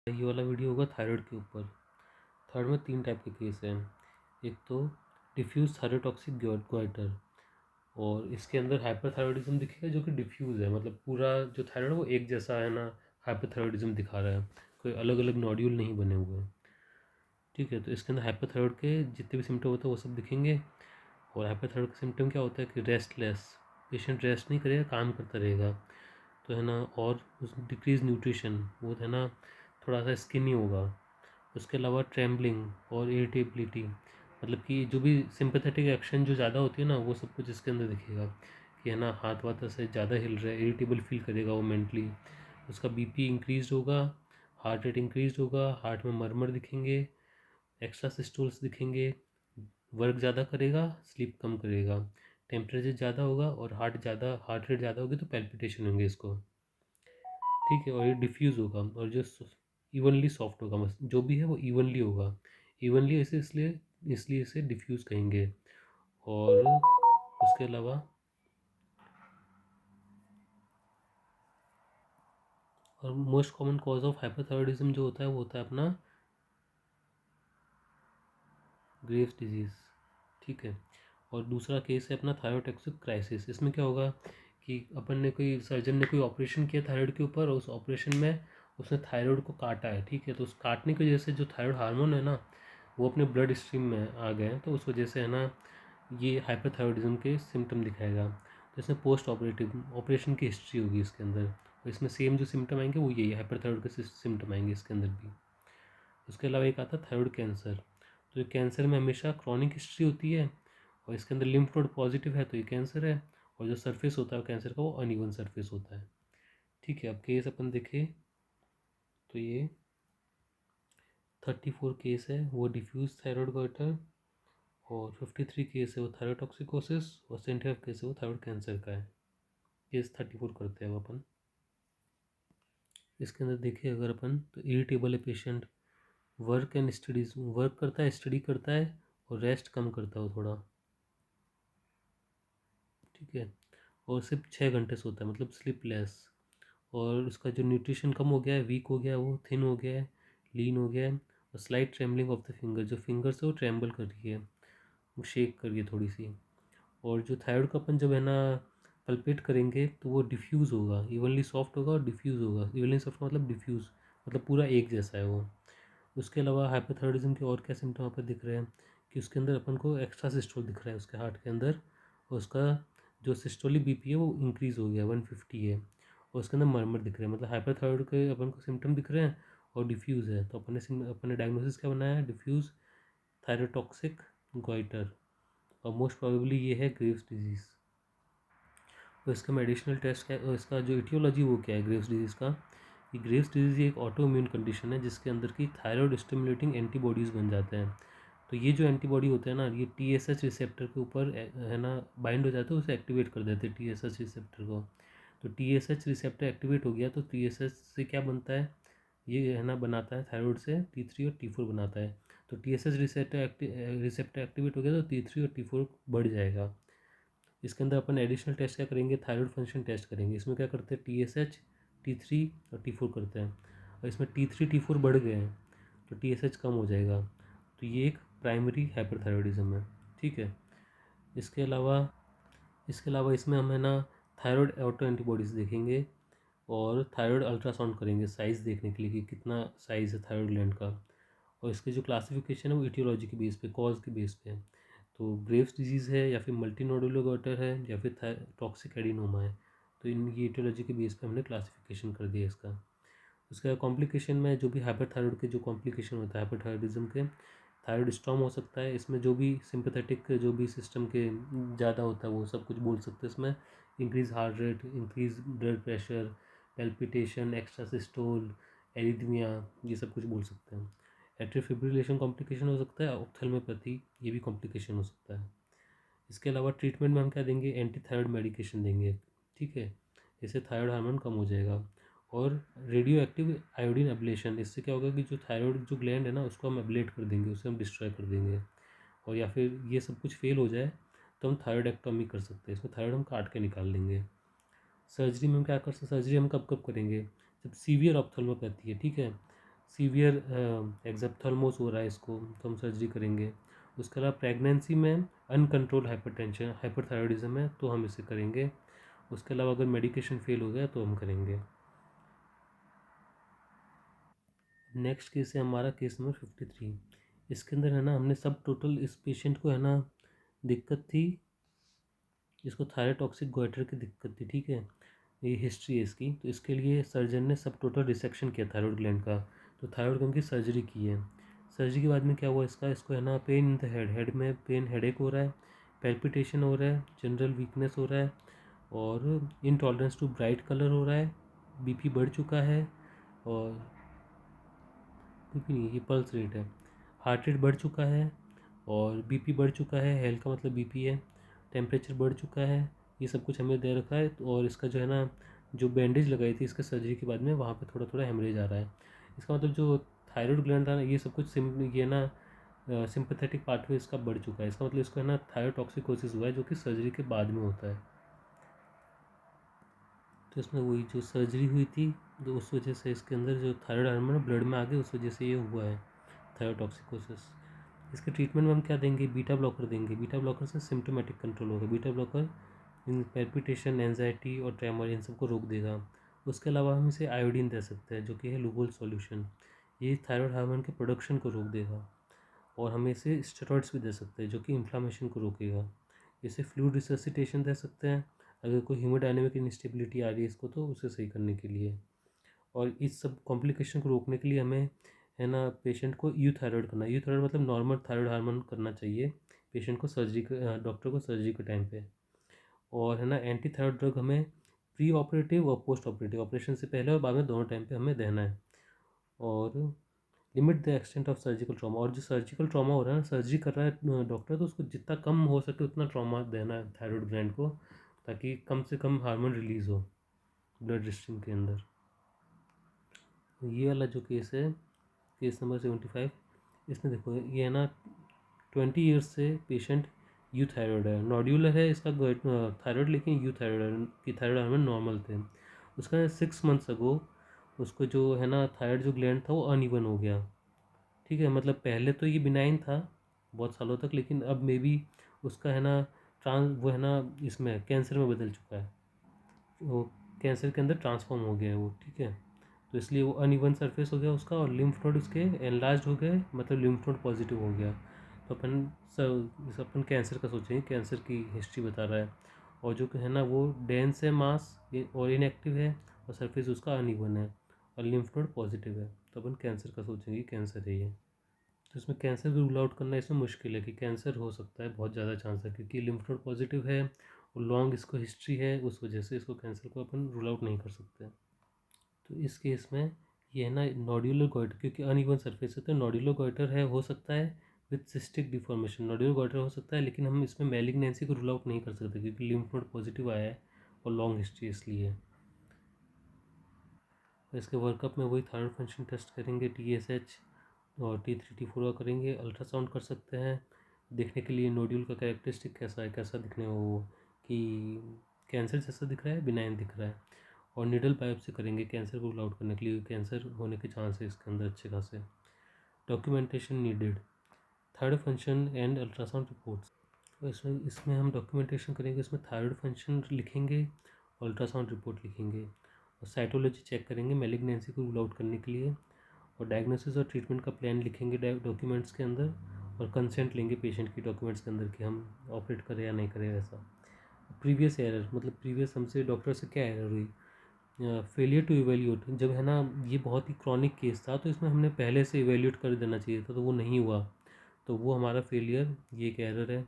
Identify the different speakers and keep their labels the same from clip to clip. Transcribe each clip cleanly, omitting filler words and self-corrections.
Speaker 1: ये वाला वीडियो होगा थायराइड के ऊपर। थायराइड में 3 टाइप के केस हैं। एक तो डिफ्यूज़ थायरोटॉक्सिक गोइटर, और इसके अंदर हाइपरथायरॉयडिज्म दिखेगा जो कि डिफ्यूज़ है, मतलब पूरा जो थायराइड है वो एक जैसा है ना, हाइपरथायरॉयडिज्म दिखा रहा है, कोई अलग अलग नोड्यूल नहीं बने हुए हैं। ठीक है, तो इसके अंदर हाइपरथायरॉयड के जितने भी सिम्टम होते हैं वो सब दिखेंगे। और हाइपरथायरॉयड का सिम्टम क्या होता है कि रेस्टलेस, पेशेंट रेस्ट नहीं करेगा, काम करता रहेगा, तो है ना। और उस डिक्रीज न्यूट्रिशन, वो है ना, थोड़ा सा स्किनी होगा। उसके अलावा ट्रेम्बलिंग और इरिटेबिलिटी, मतलब कि जो भी सिंपैथेटिक एक्शन जो ज़्यादा होती है ना, वो सब कुछ इसके अंदर दिखेगा कि है ना, हाथ वाथ से ज़्यादा हिल रहा है, इरिटेबल फील करेगा वो मेंटली। उसका बीपी इंक्रीज होगा, हार्ट रेट इंक्रीज होगा, हार्ट में मरमर दिखेंगे, एक्स्ट्रा सिस्टोल्स दिखेंगे, वर्क ज़्यादा करेगा, स्लीप कम करेगा, टेम्परेचर ज़्यादा होगा, और हार्ट रेट ज़्यादा होगी तो पैल्पिटेशन होंगे इसको। ठीक है, और ये डिफ्यूज़ होगा, और जो इवनली सॉफ्ट होगा, बस जो भी है वो इवनली होगा। इवनली ऐसे इसलिए इसलिए इसे डिफ्यूज़ कहेंगे। और उसके अलावा और most common cause of hyperthyroidism जो होता है वो होता है अपना ग्रेव्स डिजीज़। ठीक है, और दूसरा केस है अपना थायरोटॉक्सिक क्राइसिस। इसमें क्या होगा कि अपन ने कोई सर्जन ने कोई ऑपरेशन किया थायराइड के ऊपर, और उस ऑपरेशन में उसने थायराइड को काटा है। ठीक है, तो उस काटने की वजह से जो थायराइड हार्मोन है ना, वो अपने ब्लड स्ट्रीम में आ गए हैं, तो उस वजह से है ना, ये हाइपरथायरॉयडिज्म के सिम्टम दिखाएगा। तो इसमें पोस्ट ऑपरेटिव ऑपरेशन की हिस्ट्री होगी इसके अंदर, और इसमें सेम जो सिम्टम आएंगे वो यही हाइपरथायरॉयड के सिम्टम आएंगे इसके अंदर भी। उसके अलावा एक आता है थायराइड कैंसर। तो ये कैंसर में हमेशा क्रॉनिक हिस्ट्री होती है, और इसके अंदर लिम्फ नोड पॉजिटिव है तो ये कैंसर है, और जो सरफेस होता है कैंसर का वो अनइवन सरफेस होता है। ठीक है, अब केस अपन देखें तो ये 34 केस है वो डिफ्यूज थायराइड गोइटर, और 53 केस है वो थायरोटॉक्सिकोसिस, और 75 केस है वो थायराइड कैंसर का है। केस 34 करते हैं अब अपन। इसके अंदर देखिए अगर अपन, तो इरिटेबल है patient, work and studies, work करता है, स्टडी करता है, और रेस्ट कम करता है वो थोड़ा। ठीक है, और सिर्फ 6 घंटे सोता है, मतलब स्लीपलेस। और उसका जो न्यूट्रिशन कम हो गया है, वीक हो गया है, वो थिन हो गया है, लीन हो गया है, और slight trembling of the finger, जो फिंगर्स है वो ट्रेम्बल कर रही है, वो शेक कर रही है थोड़ी सी। और जो थायराइड का अपन जब है ना पल्पेट करेंगे तो वो डिफ्यूज़ होगा, इवनली सॉफ्ट होगा और डिफ्यूज़ होगा। इवनली सॉफ्ट मतलब डिफ्यूज़, मतलब पूरा एक जैसा है वो। उसके अलावा हाइपोथायरॉयडिज्म के और क्या सिम्टम यहाँ पर दिख रहे हैं कि उसके अंदर अपन को एक्स्ट्रा सिस्टोल दिख रहा है उसके हार्ट के अंदर, और उसका जो सिस्टोलिक बीपी है वो इंक्रीज़ हो गया, 150 है, और उसके अंदर मरमर दिख रहे हैं, मतलब हाइपरथायरॉयड के अपन को सिम्टम दिख रहे हैं, और डिफ्यूज़ है। तो अपने डायग्नोसिस क्या बनाया है, डिफ्यूज़ थायरोटॉक्सिक गोइटर, और मोस्ट प्रोबेबली ये है ग्रेव्स डिजीज़। तो इसका मेडिसिनल टेस्ट क्या है, इसका जो इटियोलॉजी वो क्या है ग्रेव्स डिजीज़ का, कि ग्रेव्स डिजीज़ एक ऑटो इम्यून कंडीशन है जिसके अंदर की थायराइड स्टिमुलेटिंग एंटीबॉडीज़ बन जाते हैं। तो ये जो एंटीबॉडी होते हैं ना, ये TSH रिसेप्टर के ऊपर है ना बाइंड हो जाते हैं, उसे एक्टिवेट कर देते हैं TSH रिसेप्टर को। तो TSH रिसेप्टर एक्टिवेट हो गया तो TSH से क्या बनता है, ये है ना बनाता है थायराइड से T3 और T4 बनाता है। तो TSH रिसेप्टर एक्टिवेट हो गया तो T3 और T4 बढ़ जाएगा। इसके अंदर अपन एडिशनल टेस्ट क्या करेंगे, थायराइड फंक्शन टेस्ट करेंगे। इसमें क्या करते हैं, TSH, T3 और T4 करते हैं, और इसमें T3 T4 बढ़ गए हैं तो TSH कम हो जाएगा। तो ये एक प्राइमरी हाइपरथायरॉयडिज्म है। ठीक है, इसके अलावा इसमें हम है ना थायराइड ऑटो एंटीबॉडीज़ देखेंगे, और थायराइड अल्ट्रासाउंड करेंगे साइज़ देखने के लिए कि कितना साइज़ है थायराइड ग्लैंड का। और इसकी जो क्लासिफिकेशन है वो इटियोलॉजी के बेस पे, कॉज के बेस पे है। तो ग्रेव्स डिजीज़ है, या फिर मल्टी नोडुलर गॉइटर है, या फिर टॉक्सिक एडिनोमा है। तो इन ये इटियोलॉजी के बेस पे हमने क्लासिफिकेशन कर दिया इसका। उसका कॉम्प्लिकेशन में जो भी हाइपरथायरॉयड के जो कॉम्प्लिकेशन होता है हाइपरथायरॉयडिज्म के, थायराइड स्टॉर्म हो सकता है, इसमें जो भी सिंपैथेटिक जो भी सिस्टम के ज़्यादा होता है वो सब कुछ बोल सकते हैं इसमें। Increase heart rate, increase blood pressure, palpitation, extra systole, arrhythmia, ये सब कुछ बोल सकते हैं। एट्रियल फिब्रिलेशन कॉम्प्लिकेशन हो सकता है, ऑप्थेल्मोपैथी ये भी कॉम्प्लिकेशन हो सकता है। इसके अलावा ट्रीटमेंट में हम क्या देंगे, एंटी थायराइड मेडिकेशन देंगे। ठीक है, इससे थायराइड हार्मोन कम हो जाएगा। और रेडियो एक्टिव आयोडीन एब्लेशन, इससे क्या होगा कि जो थायराइड जो ग्लैंड है ना उसको हम एब्लेट कर देंगे, उसे हम डिस्ट्रॉय कर देंगे। और या फिर ये सब कुछ फेल हो जाए तो हम थायराइडेक्टॉमी कर सकते हैं, इसमें थायराइड हम काट के निकाल देंगे। सर्जरी में हम क्या कर सकते हैं, सर्जरी हम कब कब करेंगे, जब सीवियर ऑप्थेल्मोपैथी है। ठीक है, सीवियर एक्सेप्थेल्मोस हो रहा है इसको, तो हम सर्जरी करेंगे। उसके अलावा प्रेगनेंसी में अनकंट्रोल हाइपरटेंशन हाइपरथायरॉयडिज्म है तो हम इसे करेंगे। उसके अलावा अगर मेडिकेशन फेल हो गया तो हम करेंगे। नेक्स्ट केस है हमारा केस नंबर 53। इसके अंदर है ना हमने सब टोटल इस पेशेंट को है ना दिक्कत थी, इसको थायरोटॉक्सिक गोइटर की दिक्कत थी, ठीक है। ये हिस्ट्री है इसकी। तो इसके लिए सर्जन ने सब टोटल रिसेक्शन किया थायराइड ग्लैंड का, तो थायराइड ग्लैंड की सर्जरी की है। सर्जरी के बाद में क्या हुआ इसको है ना pain in the head, head में पेन, हेडेक हो रहा है, पैल्पिटेशन हो रहा है, जनरल वीकनेस हो रहा है, और इनटॉलरेंस टू ब्राइट कलर हो रहा है, बीपी बढ़ चुका है, और बीपी नहीं, ये पल्स रेट है, हार्ट रेट बढ़ चुका है, और बीपी बढ़ चुका है, हेल का मतलब बीपी है, टेम्परेचर बढ़ चुका है, ये सब कुछ हमें दे रखा है। और इसका जो है ना जो बैंडेज लगाई थी इसके सर्जरी के बाद में वहाँ पे थोड़ा थोड़ा हेमरेज आ रहा है। इसका मतलब जो थायराइड ग्लैंड था ना ये सब कुछ ये ना सिंपैथेटिक पाथवे इसका बढ़ चुका है। इसका मतलब इसको है ना थायरोटॉक्सिकोसिस हुआ है जो कि सर्जरी के बाद में होता है। तो इसमें वही जो सर्जरी हुई थी तो उस वजह से इसके अंदर जो थायराइड हार्मोन ब्लड में आ गए, उस वजह से ये हुआ है थायरोटॉक्सिकोसिस। इसके ट्रीटमेंट में हम क्या देंगे, बीटा ब्लॉकर देंगे। बीटा ब्लॉकर से सिम्टोमेटिक कंट्रोल होगा। बीटा ब्लॉकर इन पैल्पिटेशन, एंजाइटी और ट्रेमर इन सबको रोक देगा। उसके अलावा हम इसे आयोडीन दे सकते हैं जो कि है लुगोल सॉल्यूशन, ये थायराइड हार्मोन के प्रोडक्शन को रोक देगा। और हम इसे स्टेरॉइड्स भी दे सकते हैं जो कि इन्फ्लामेशन को रोकेगा। इसे फ्लूइड रिससिटेशन दे सकते हैं अगर कोई हीमोडायनेमिक इंस्टेबिलिटी आ रही है इसको तो उसे सही करने के लिए। और इस सब कॉम्प्लिकेशन को रोकने के लिए हमें है ना पेशेंट को यूथायरॉइड करना है। यूथायरॉइड मतलब नॉर्मल थायराइड हार्मोन करना चाहिए पेशेंट को सर्जरी डॉक्टर को सर्जरी के टाइम पे। और है ना एंटी थायराइड ड्रग हमें प्री ऑपरेटिव और पोस्ट ऑपरेटिव, ऑपरेशन से पहले और बाद में दोनों टाइम पे हमें देना है। और limit the extent of surgical trauma, और जो सर्जिकल ट्रॉमा हो रहा है ना, सर्जरी कर रहा है डॉक्टर तो उसको जितना कम हो सके उतना ट्रॉमा देना है थायराइड ग्लैंड को, ताकि कम से कम हार्मोन रिलीज हो ब्लड स्ट्रीम के अंदर। ये वाला जो केस है केस नंबर 75, इसमें देखो ये है ना 20 ईयर्स से पेशेंट यू थायराइड है, नॉड्यूलर है इसका थायराइड, लेकिन यू थायराइड की थायराइड हार्मोन नॉर्मल थे। उसका 6 मंथ्स अगो उसको जो है ना थायराइड जो ग्लैंड था वो अनइवन हो गया, ठीक है। मतलब पहले तो ये बिनाइन था बहुत सालों तक, लेकिन अब मे बी उसका है ना वो है ना इसमें कैंसर में बदल चुका है, वो कैंसर के अंदर ट्रांसफॉर्म हो गया है वो, ठीक है। तो इसलिए वो अनइवन सरफेस हो गया उसका, और लिम्फ नोड उसके एनलार्ज हो गए, मतलब लिम्फ नोड पॉजिटिव हो गया। तो अपन कैंसर का सोचेंगे, कैंसर की हिस्ट्री बता रहा है, और जो है ना वो डेंस है मास और इनएक्टिव है, और सरफेस उसका अनइवन है, और लिम्फ नोड पॉजिटिव है, तो अपन कैंसर का सोचेंगे कैंसर है ये। तो इसमें कैंसर भी रूल आउट करना इसमें मुश्किल है कि कैंसर हो सकता है, बहुत ज़्यादा चांस है, क्योंकि लिम्फ नोड पॉजिटिव है और लॉन्ग इसको हिस्ट्री है, उस वजह से इसको कैंसर को अपन रूल आउट नहीं कर सकते। तो इस केस में ये है ना नोड्यूलर गोइटर, क्योंकि अनइवन सरफेस है तो नोड्यूलर गोइटर है, हो सकता है with cystic deformation nodular goitre हो सकता है, लेकिन हम इसमें मैलिग्नेंसी को रूल आउट नहीं कर सकते क्योंकि लिम्फ नोड पॉजिटिव आया है और लॉन्ग हिस्ट्री इसलिए। तो इसके वर्कअप में वही थायराइड फंक्शन टेस्ट करेंगे, TSH और T3 T4 का करेंगे, अल्ट्रासाउंड कर सकते हैं देखने के लिए नोड्यूल का कैरेक्टरिस्टिक कैसा है, कैसा दिखने में वो, कि कैंसर जैसा दिख रहा है, बिनाइन दिख रहा है। और निडल बायोप्सी करेंगे कैंसर को रूल आउट करने के लिए, कैंसर होने के चांस है इसके अंदर अच्छे खासे। Documentation needed, third function and ultrasound reports. तो इसमें हम डॉक्यूमेंटेशन करेंगे, इसमें थायराइड फंक्शन लिखेंगे, अल्ट्रासाउंड रिपोर्ट लिखेंगे, और साइटोलॉजी चेक करेंगे मैलिग्नेंसी को रूल आउट करने के लिए, और डायग्नोसिस और ट्रीटमेंट का प्लान लिखेंगे डॉक्यूमेंट्स के अंदर, और कंसेंट लेंगे पेशेंट की डॉक्यूमेंट्स के अंदर कि हम ऑपरेट करें या नहीं करें वैसा। प्रीवियस एरर मतलब प्रीवियस हमसे डॉक्टर से क्या एरर हुई, फेलियर टू इवेल्यूट, जब है ना ये बहुत ही क्रॉनिक केस था तो इसमें हमने पहले से इवेल्यूट कर देना चाहिए था तो वो नहीं हुआ, तो वो हमारा फेलियर, ये एक एरर है।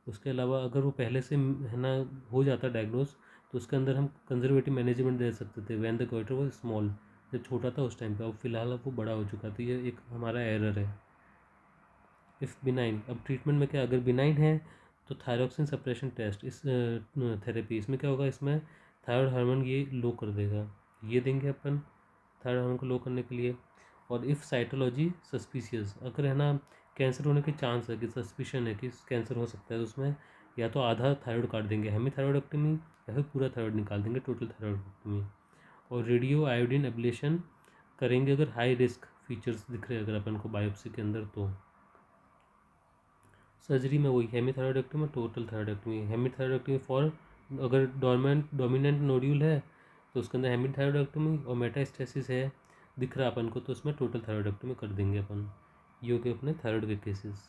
Speaker 1: उसके अलावा अगर वो पहले से है ना हो जाता डायग्नोज तो उसके अंदर हम कंजर्वेटिव मैनेजमेंट दे सकते थे when the goitre was small, जब छोटा था उस टाइम पे, अब फिलहाल अब वो बड़ा हो चुका, तो ये एक हमारा एरर है। इफ़ बिनाइन, अब ट्रीटमेंट में क्या, अगर बिनाइन है तो थायरोक्सिन सप्रेशन टेस्ट, इस थेरेपी, इसमें क्या होगा, इसमें थायराइड हार्मोन ये लो कर देगा, ये देंगे अपन थायराइड हार्मोन को लो करने के लिए। और इफ़ साइटोलॉजी सस्पिशियस, अगर है ना कैंसर होने के चांस है कि सस्पिशन है कि कैंसर हो सकता है, तो उसमें या तो आधा थायराइड काट देंगे हेमी थायराइडोक्टमी, या फिर पूरा थायराइड निकाल देंगे टोटल थायराइडोक्टमी। और रेडियो आयोडीन एब्लेशन करेंगे अगर हाई रिस्क फीचर्स दिख रहे हैं अगर अपन को बायोप्सी के अंदर, तो सर्जरी में वही हेमीथायरॉयडेक्टमी, टोटल थायरॉयडेक्टमी। हेमीथायरॉयडेक्टमी फॉर अगर डोमिनेंट नोड्यूल है तो उसके अंदर हेमीथायरॉयडेक्टमी, और मेटास्टेसिस है दिख रहा अपन को तो उसमें टोटल थायरॉयडेक्टमी कर देंगे अपन। ये हो गए अपने थायराइड के केसेस।